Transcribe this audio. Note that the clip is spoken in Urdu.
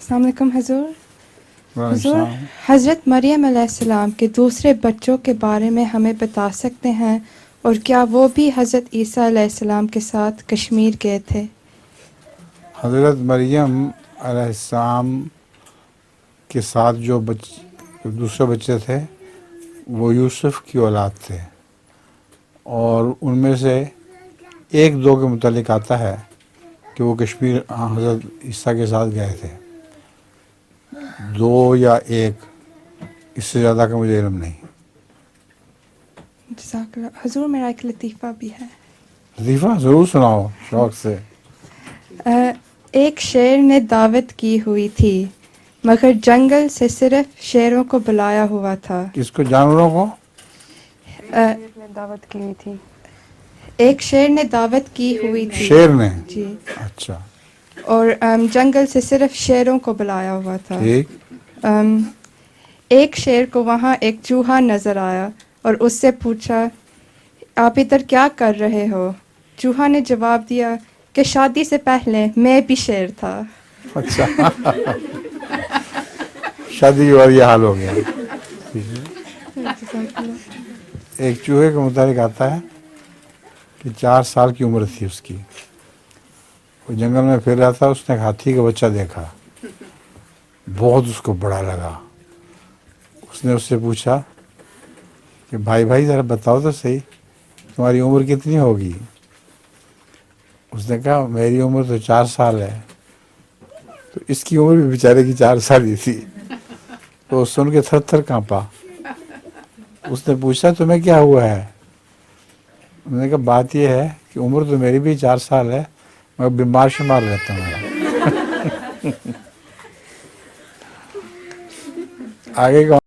السلام علیکم حضور. حضور, السلام. حضرت مریم علیہ السلام کے دوسرے بچوں کے بارے میں ہمیں بتا سکتے ہیں, اور کیا وہ بھی حضرت عیسیٰ علیہ السلام کے ساتھ کشمیر گئے تھے؟ حضرت مریم علیہ السلام کے ساتھ جو دوسرے بچے تھے وہ یوسف کی اولاد تھے, اور ان میں سے ایک دو کے متعلق آتا ہے کہ وہ کشمیر حضرت عیسیٰ کے ساتھ گئے تھے. دو یا ایک, اس سے زیادہ کا مجھے علم نہیں. جزاک اللہ. حضور میرا ایک لطیفہ بھی ہے. لطیفہ ضرور سناؤ شوق سے. ایک شیر نے دعوت کی ہوئی تھی, مگر جنگل سے صرف شیروں کو بلایا ہوا تھا. کس کو؟ جانوروں کو؟ دعوت کی ہوئی تھی. ایک شیر نے دعوت کی ہوئی تھی. شیر نے؟ جی. اچھا. اور جنگل سے صرف شیروں کو بلایا ہوا تھا. ٹھیک. ایک شیر کو وہاں ایک چوہا نظر آیا اور اس سے پوچھا, آپ ادھر کیا کر رہے ہو؟ چوہا نے جواب دیا کہ شادی سے پہلے میں بھی شیر تھا. اچھا. شادی کے بعد یہ حال ہو گیا. ایک چوہے کے متعلق آتا ہے کہ 4 سال کی عمر تھی اس کی, وہ جنگل میں پھر رہا تھا, اس نے ایک ہاتھی کا بچہ دیکھا, بہت اس کو بڑا لگا. اس نے اس سے پوچھا کہ بھائی ذرا بتاؤ تو صحیح, تمہاری عمر کتنی ہوگی؟ اس نے کہا میری عمر تو 4 سال ہے. تو اس کی عمر بھی بیچارے کی 4 سال ہی تھی. تو سن کے تھر تھر کانپا. اس نے پوچھا تمہیں کیا ہوا ہے؟ انہوں نے کہا بات یہ ہے کہ عمر تو میری بھی 4 سال ہے, میں بیمار شمار رہتا ہوں. آگے کا